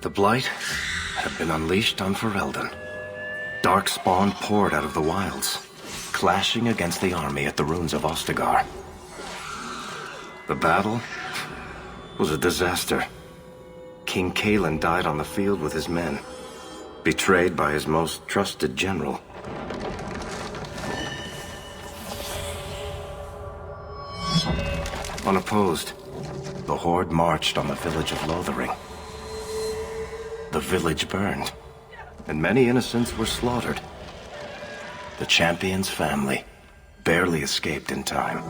The Blight had been unleashed on Ferelden. Dark spawn poured out of the wilds, clashing against the army at the ruins of Ostagar. The battle was a disaster. King Cailan died on the field with his men, betrayed by his most trusted general. Unopposed, the Horde marched on the village of Lothering. The village burned, and many innocents were slaughtered. The champion's family barely escaped in time.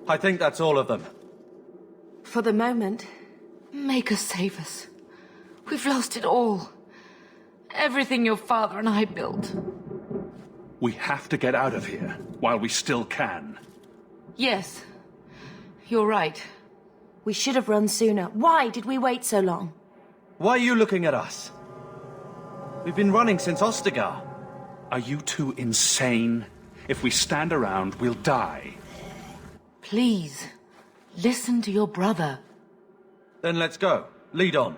I think that's all of them. For the moment. Make us save us. We've lost it all. Everything your father and I built. We have to get out of here while we still can. Yes. You're right. We should have run sooner. Why did we wait so long? Why are you looking at us? We've been running since Ostagar. Are you two insane? If we stand around, we'll die. Please, listen to your brother. Then let's go. Lead on.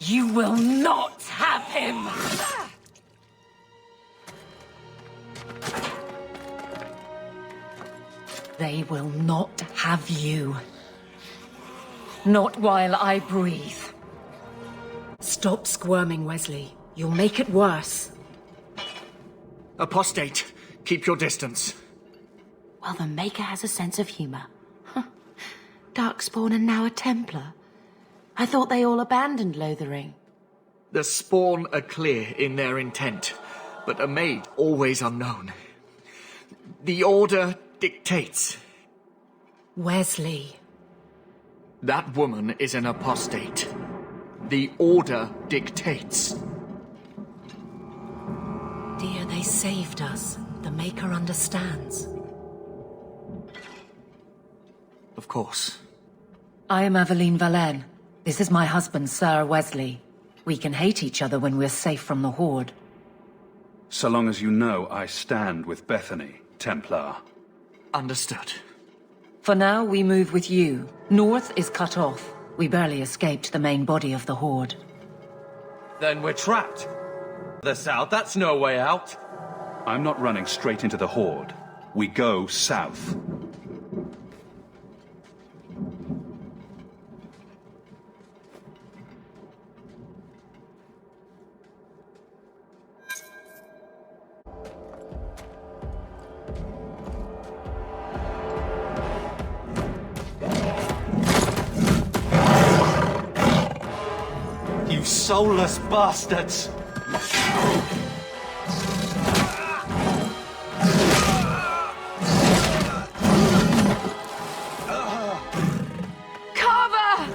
You will not have him! They will not have you. Not while I breathe. Stop squirming, Wesley. You'll make it worse. Apostate, keep your distance. Well, the Maker has a sense of humor. Darkspawn and now a Templar. I thought they all abandoned Lothering. The spawn are clear in their intent, but a maid always unknown. The Order dictates. Wesley. That woman is an apostate. The Order dictates. Dear, they saved us. The Maker understands. Of course. I am Aveline Valenne. This is my husband, Sir Wesley. We can hate each other when we're safe from the Horde. So long as you know I stand with Bethany, Templar. Understood. For now, we move with you. North is cut off. We barely escaped the main body of the Horde. Then we're trapped. The south, that's no way out. I'm not running straight into the Horde. We go south. You soulless bastards! Cover!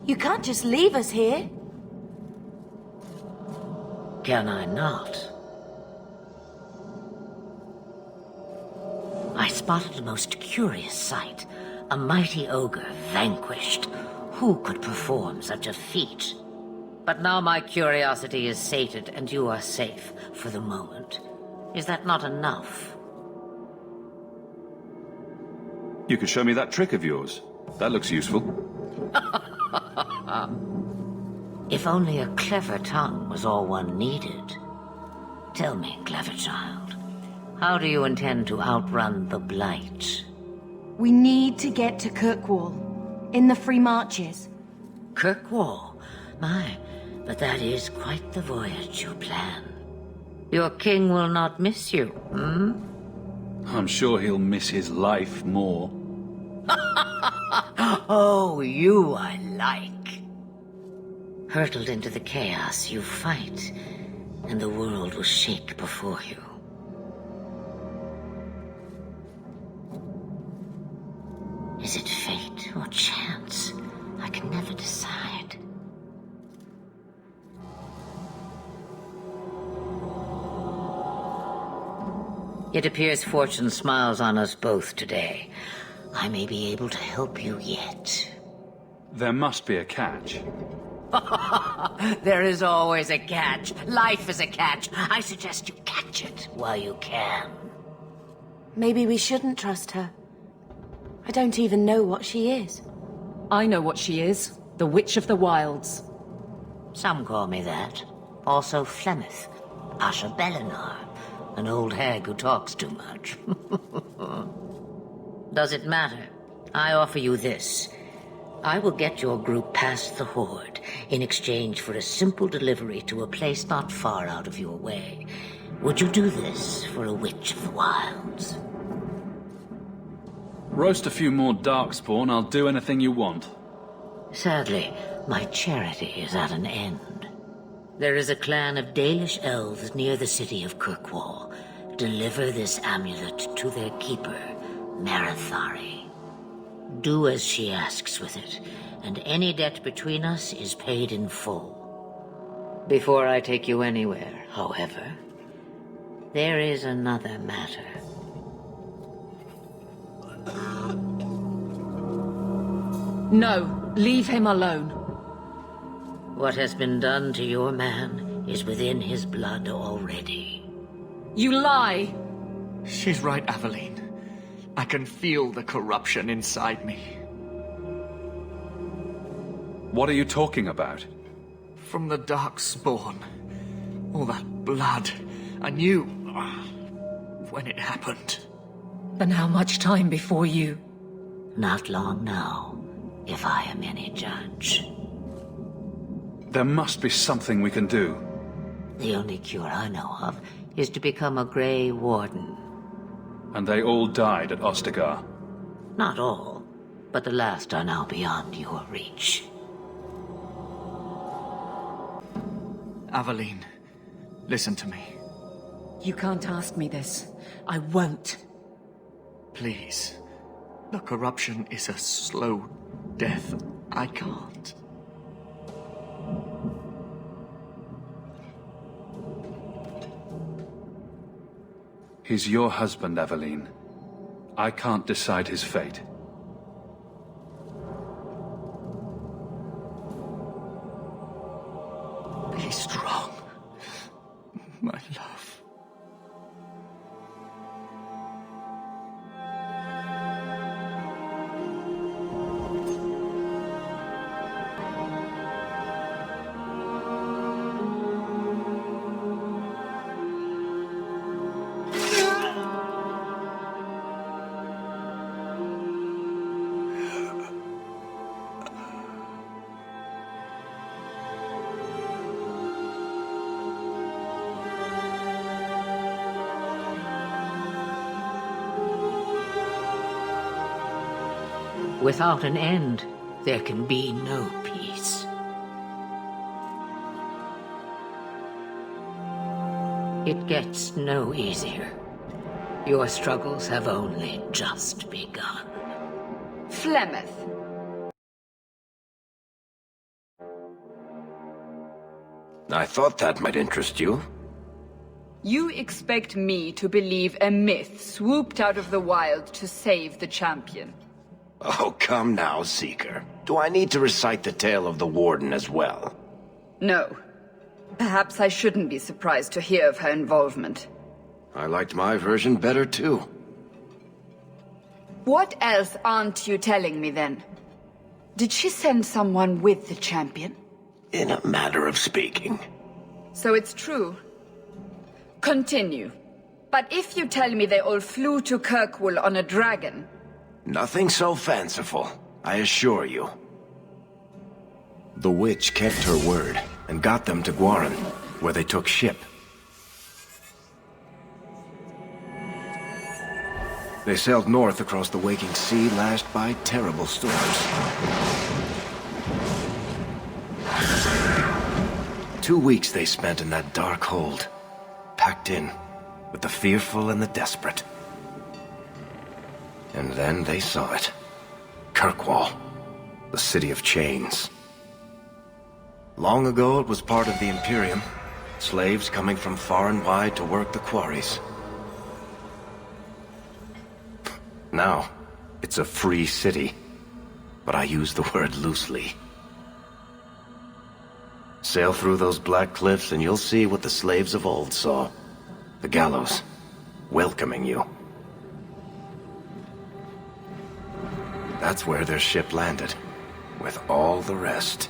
You can't just leave us here. Can I not? I spotted a most curious sight. A mighty ogre vanquished. Who could perform such a feat? But now my curiosity is sated, and you are safe for the moment. Is that not enough? You could show me that trick of yours. That looks useful. If only a clever tongue was all one needed. Tell me, clever child, how do you intend to outrun the Blight? We need to get to Kirkwall. In the Free Marches. Kirkwall? My, but that is quite the voyage you plan. Your king will not miss you, hmm? I'm sure he'll miss his life more. Oh, you I like. Hurtled into the chaos, you fight, and the world will shake before you. Is it fate or chance? I can never decide. It appears fortune smiles on us both today. I may be able to help you yet. There must be a catch. There is always a catch. Life is a catch. I suggest you catch it while you can. Maybe we shouldn't trust her. I don't even know what she is. I know what she is. The Witch of the Wilds. Some call me that. Also Flemeth, Asha Belinar, an old hag who talks too much. Does it matter? I offer you this. I will get your group past the Horde in exchange for a simple delivery to a place not far out of your way. Would you do this for a Witch of the Wilds? Roast a few more Darkspawn, I'll do anything you want. Sadly, my charity is at an end. There is a clan of Dalish elves near the city of Kirkwall. Deliver this amulet to their keeper, Marathari. Do as she asks with it, and any debt between us is paid in full. Before I take you anywhere, however, there is another matter. No, leave him alone. What has been done to your man is within his blood already. You lie! She's right, Aveline. I can feel the corruption inside me. What are you talking about? From the Darkspawn. All that blood. I knew when it happened. Then how much time before you? Not long now, if I am any judge. There must be something we can do. The only cure I know of is to become a Grey Warden. And they all died at Ostagar. Not all, but the last are now beyond your reach. Aveline, listen to me. You can't ask me this. I won't. Please. The corruption is a slow death. I can't. He's your husband, Aveline. I can't decide his fate. Be strong, my love. Without an end, there can be no peace. It gets no easier. Your struggles have only just begun. Flemeth. I thought that might interest you. You expect me to believe a myth swooped out of the wild to save the champion? Oh, come now, Seeker. Do I need to recite the tale of the Warden as well? No. Perhaps I shouldn't be surprised to hear of her involvement. I liked my version better, too. What else aren't you telling me, then? Did she send someone with the champion? In a manner of speaking. So it's true. Continue. But if you tell me they all flew to Kirkwall on a dragon... Nothing so fanciful, I assure you. The witch kept her word, and got them to Guaran, where they took ship. They sailed north across the waking sea, lashed by terrible storms. 2 weeks they spent in that dark hold, packed in with the fearful and the desperate. And then they saw it. Kirkwall, the city of chains. Long ago, it was part of the Imperium. Slaves coming from far and wide to work the quarries. Now, it's a free city. But I use the word loosely. Sail through those black cliffs and you'll see what the slaves of old saw. The gallows, welcoming you. That's where their ship landed, with all the rest.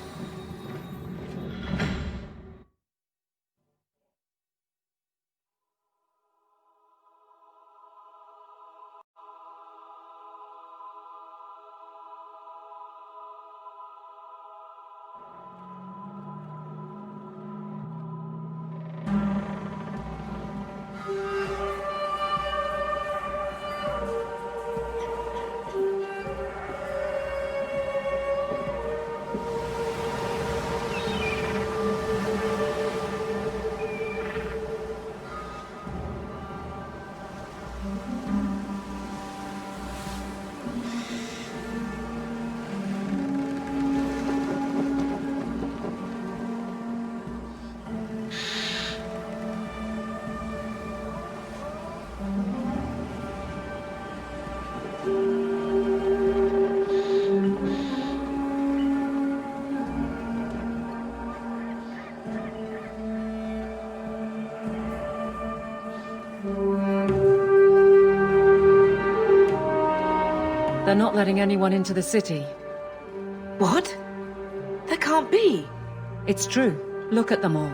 They're not letting anyone into the city. What? That can't be. It's true. Look at them all.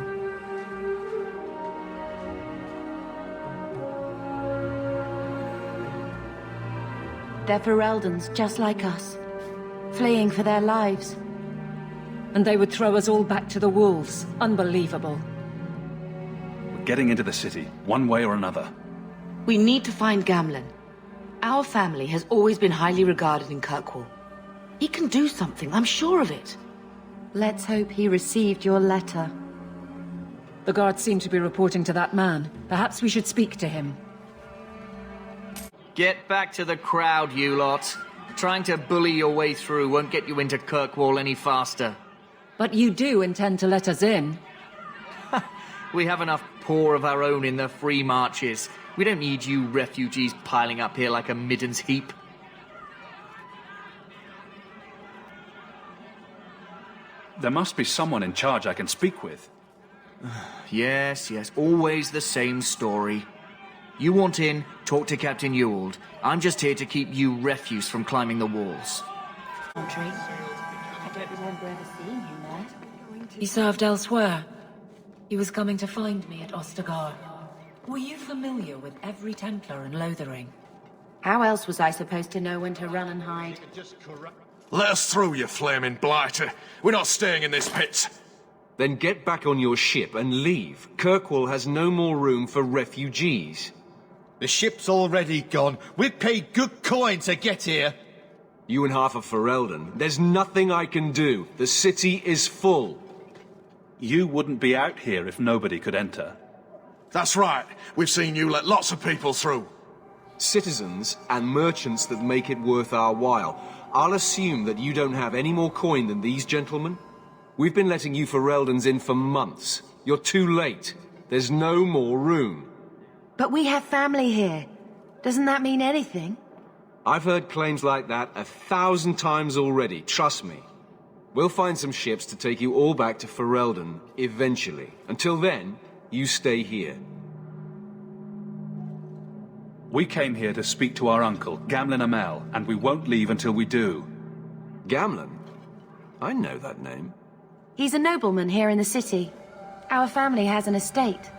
They're Fereldans, just like us. Fleeing for their lives. And they would throw us all back to the wolves. Unbelievable. We're getting into the city, one way or another. We need to find Gamlen. Our family has always been highly regarded in Kirkwall. He can do something, I'm sure of it. Let's hope he received your letter. The guards seem to be reporting to that man. Perhaps we should speak to him. Get back to the crowd, you lot. Trying to bully your way through won't get you into Kirkwall any faster. But you do intend to let us in. We have enough poor of our own in the free marches. We don't need you refugees piling up here like a middens heap. There must be someone in charge I can speak with. Yes, always the same story. You want in, talk to Captain Ewald. I'm just here to keep you refuse from climbing the walls. Country. I don't remember ever seeing him there. He served elsewhere. He was coming to find me at Ostagar. Were you familiar with every Templar in Lothering? How else was I supposed to know when to run and hide? Let us through, you flaming blighter. We're not staying in this pit. Then get back on your ship and leave. Kirkwall has no more room for refugees. The ship's already gone. We've paid good coin to get here. You and half of Ferelden. There's nothing I can do. The city is full. You wouldn't be out here if nobody could enter. That's right. We've seen you let lots of people through. Citizens and merchants that make it worth our while. I'll assume that you don't have any more coin than these gentlemen. We've been letting you Fereldans in for months. You're too late. There's no more room. But we have family here. Doesn't that mean anything? I've heard claims like that 1,000 times already, trust me. We'll find some ships to take you all back to Ferelden, eventually. Until then, you stay here. We came here to speak to our uncle, Gamlen Amel, and we won't leave until we do. Gamlen? I know that name. He's a nobleman here in the city. Our family has an estate.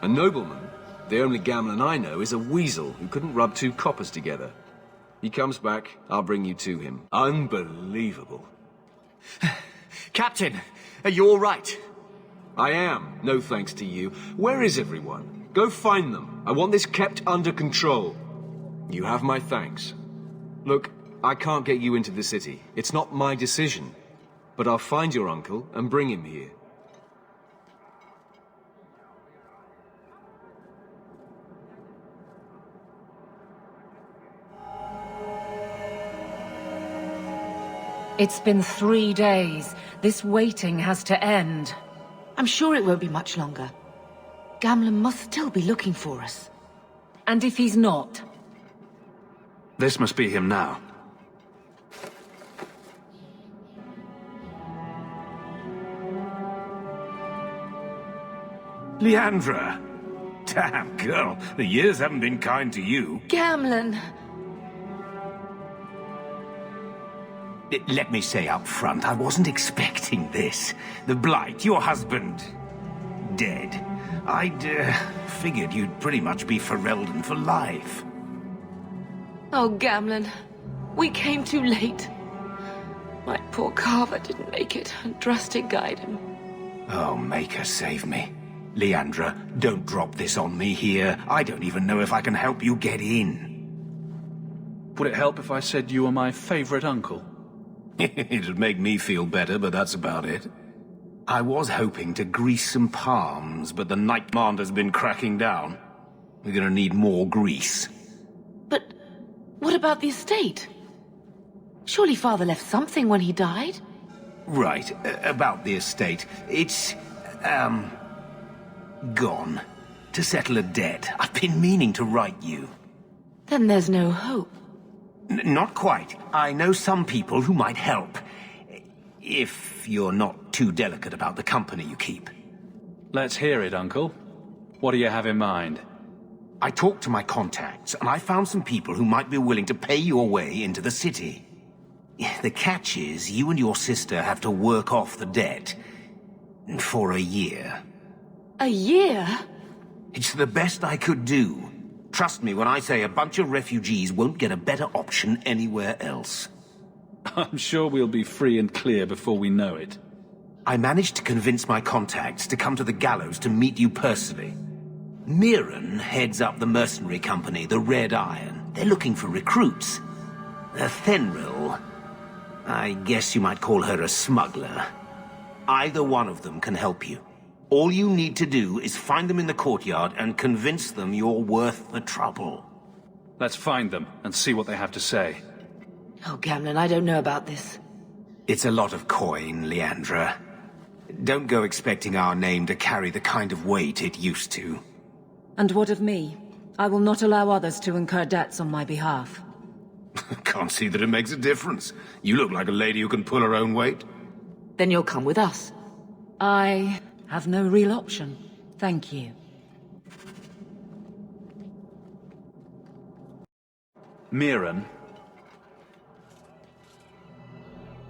A nobleman? The only Gamlen I know is a weasel who couldn't rub 2 coppers together. He comes back, I'll bring you to him. Unbelievable. Captain, are you all right? I am, no thanks to you. Where is everyone? Go find them. I want this kept under control. You have my thanks. Look, I can't get you into the city. It's not my decision. But I'll find your uncle and bring him here. It's been 3 days. This waiting has to end. I'm sure it won't be much longer. Gamlen must still be looking for us. And if he's not? This must be him now. Leandra! Damn, girl, the years haven't been kind to you. Gamlen! Let me say up front, I wasn't expecting this. The Blight, your husband, dead. I'd figured you'd pretty much be Ferelden for life. Oh, Gamlen. We came too late. My poor Carver didn't make it, and Drastic guide him. Oh, Maker, save me. Leandra, don't drop this on me here. I don't even know if I can help you get in. Would it help if I said you were my favorite uncle? It'd make me feel better, but that's about it. I was hoping to grease some palms, but the Night Commander's been cracking down. We're gonna need more grease. But what about the estate? Surely Father left something when he died? Right, about the estate. It's, gone. To settle a debt. I've been meaning to write you. Then there's no hope. Not quite. I know some people who might help. If you're not too delicate about the company you keep. Let's hear it, Uncle. What do you have in mind? I talked to my contacts, and I found some people who might be willing to pay your way into the city. The catch is, you and your sister have to work off the debt. For a year. A year? It's the best I could do. Trust me when I say a bunch of refugees won't get a better option anywhere else. I'm sure we'll be free and clear before we know it. I managed to convince my contacts to come to the gallows to meet you personally. Mirren heads up the mercenary company, the Red Iron. They're looking for recruits. Fenril, I guess you might call her a smuggler. Either one of them can help you. All you need to do is find them in the courtyard and convince them you're worth the trouble. Let's find them and see what they have to say. Oh, Gamlen, I don't know about this. It's a lot of coin, Leandra. Don't go expecting our name to carry the kind of weight it used to. And what of me? I will not allow others to incur debts on my behalf. Can't see that it makes a difference. You look like a lady who can pull her own weight. Then you'll come with us. I have no real option. Thank you. Mirren?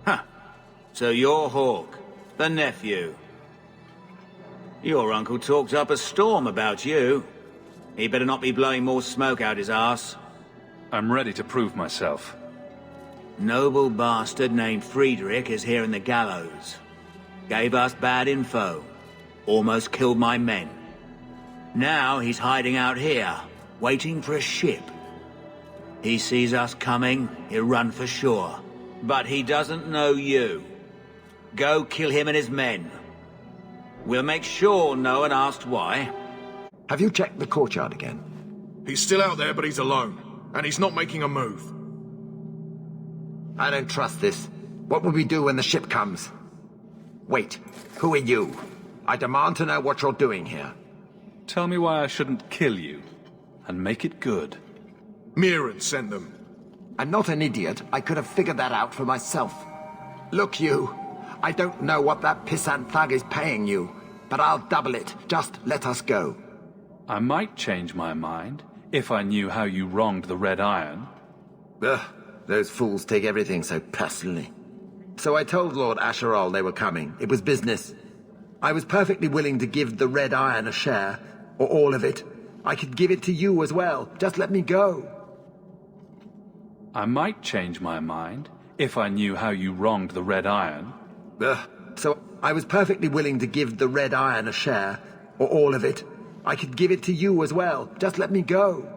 Huh. So you're Hawke, the nephew. Your uncle talked up a storm about you. He better not be blowing more smoke out his arse. I'm ready to prove myself. Noble bastard named Friedrich is here in the gallows. Gave us bad info. Almost killed my men. Now he's hiding out here, waiting for a ship. He sees us coming, he'll run for sure. But he doesn't know you. Go kill him and his men. We'll make sure no one asks why. Have you checked the courtyard again? He's still out there, but he's alone. And he's not making a move. I don't trust this. What will we do when the ship comes? Wait, who are you? I demand to know what you're doing here. Tell me why I shouldn't kill you, and make it good. Mirren sent them. I'm not an idiot. I could have figured that out for myself. Look, you. I don't know what that pissant thug is paying you, but I'll double it. Just let us go. I might change my mind, if I knew how you wronged the Red Iron. Ugh, those fools take everything so personally. So I told Lord Asherall they were coming. It was business. I was perfectly willing to give the Red Iron a share, or all of it. I could give it to you as well. Just let me go. I might change my mind, if I knew how you wronged the Red Iron. Ugh. So I was perfectly willing to give the Red Iron a share, or all of it. I could give it to you as well. Just let me go.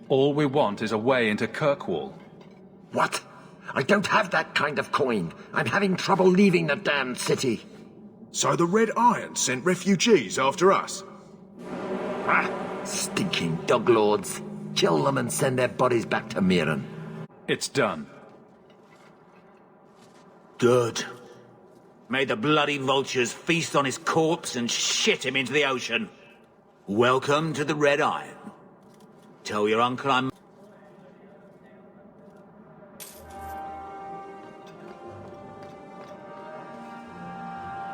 All we want is a way into Kirkwall. What? I don't have that kind of coin. I'm having trouble leaving the damned city. So the Red Iron sent refugees after us? Ah, stinking dog lords. Kill them and send their bodies back to Mirren. It's done. Good. May the bloody vultures feast on his corpse and shit him into the ocean. Welcome to the Red Iron. Tell your uncle I'm...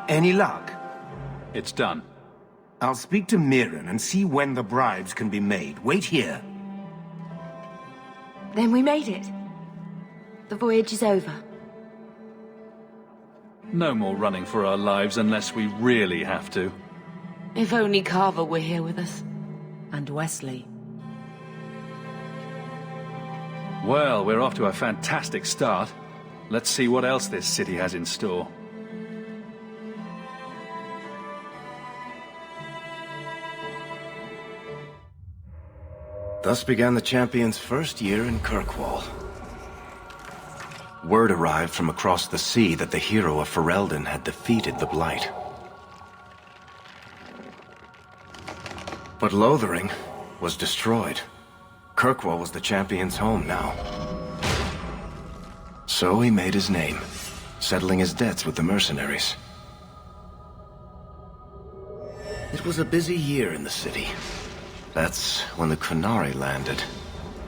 Any luck? It's done. I'll speak to Mirren and see when the bribes can be made. Wait here. Then we made it. The voyage is over. No more running for our lives unless we really have to. If only Carver were here with us. And Wesley. Well, we're off to a fantastic start. Let's see what else this city has in store. Thus began the champion's first year in Kirkwall. Word arrived from across the sea that the hero of Ferelden had defeated the Blight. But Lothering was destroyed. Kirkwall was the champion's home now. So he made his name, settling his debts with the mercenaries. It was a busy year in the city. That's when the Qunari landed.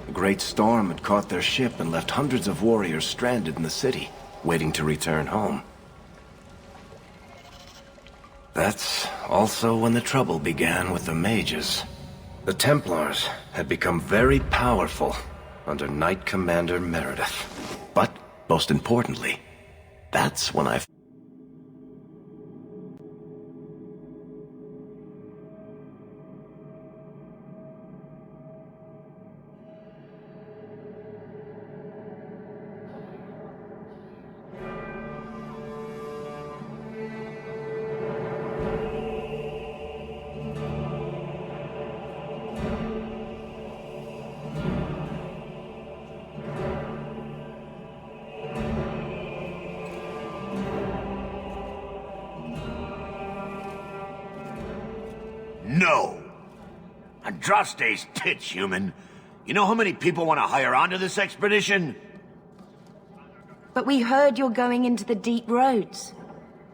A great storm had caught their ship and left hundreds of warriors stranded in the city, waiting to return home. That's also when the trouble began with the mages. The Templars had become very powerful under Knight Commander Meredith. But, most importantly, that's when I... No! Andraste's tits, human. You know how many people want to hire onto this expedition? But we heard you're going into the deep roads.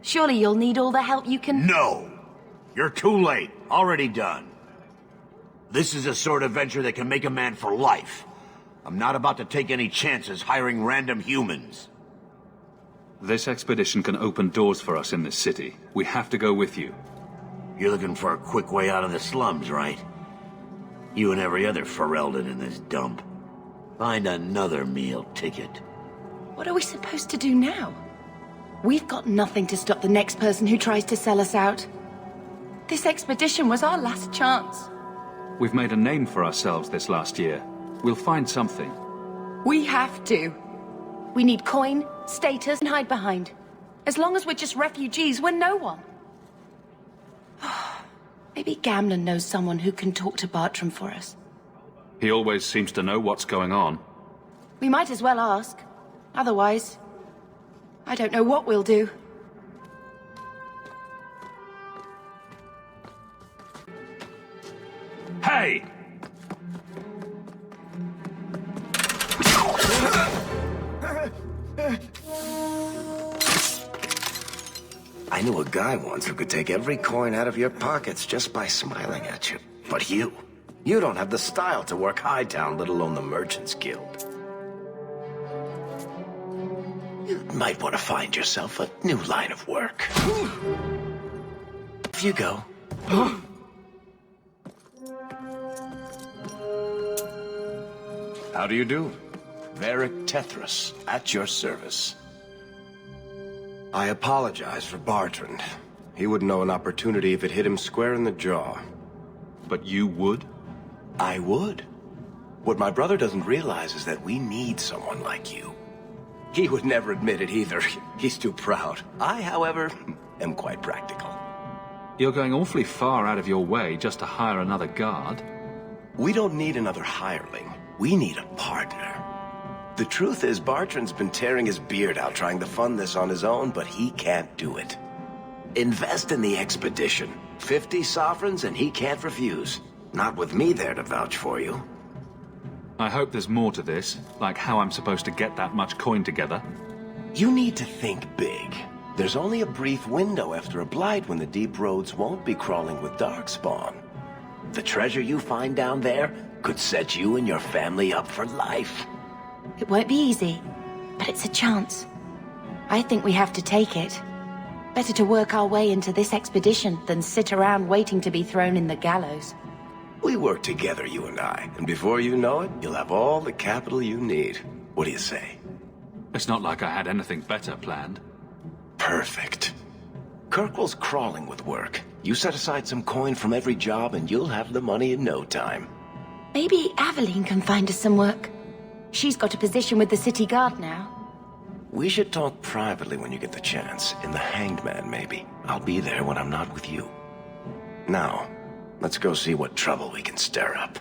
Surely you'll need all the help you can... No! You're too late. Already done. This is a sort of venture that can make a man for life. I'm not about to take any chances hiring random humans. This expedition can open doors for us in this city. We have to go with you. You're looking for a quick way out of the slums, right? You and every other Ferelden in this dump. Find another meal ticket. What are we supposed to do now? We've got nothing to stop the next person who tries to sell us out. This expedition was our last chance. We've made a name for ourselves this last year. We'll find something. We have to. We need coin, status, and hide behind. As long as we're just refugees, we're no one. Maybe Gamlen knows someone who can talk to Bartram for us. He always seems to know what's going on. We might as well ask. Otherwise, I don't know what we'll do. Hey! I knew a guy once who could take every coin out of your pockets just by smiling at you. But you don't have the style to work Hightown, let alone the Merchants Guild. You might want to find yourself a new line of work. Off you go. How do you do? Varric Tethras, at your service. I apologize for Bartrand. He wouldn't know an opportunity if it hit him square in the jaw. But you would? I would. What my brother doesn't realize is that we need someone like you. He would never admit it either. He's too proud. I, however, am quite practical. You're going awfully far out of your way just to hire another guard. We don't need another hireling. We need a partner. The truth is, Bartrand's been tearing his beard out trying to fund this on his own, but he can't do it. Invest in the expedition. 50 sovereigns and he can't refuse. Not with me there to vouch for you. I hope there's more to this, like how I'm supposed to get that much coin together. You need to think big. There's only a brief window after a blight when the deep roads won't be crawling with darkspawn. The treasure you find down there could set you and your family up for life. It won't be easy, but it's a chance. I think we have to take it. Better to work our way into this expedition than sit around waiting to be thrown in the gallows. We work together, you and I, and before you know it, you'll have all the capital you need. What do you say? It's not like I had anything better planned. Perfect. Kirkwall's crawling with work. You set aside some coin from every job and you'll have the money in no time. Maybe Aveline can find us some work. She's got a position with the city guard now. We should talk privately when you get the chance. In the Hanged Man, maybe. I'll be there when I'm not with you. Now, let's go see what trouble we can stir up.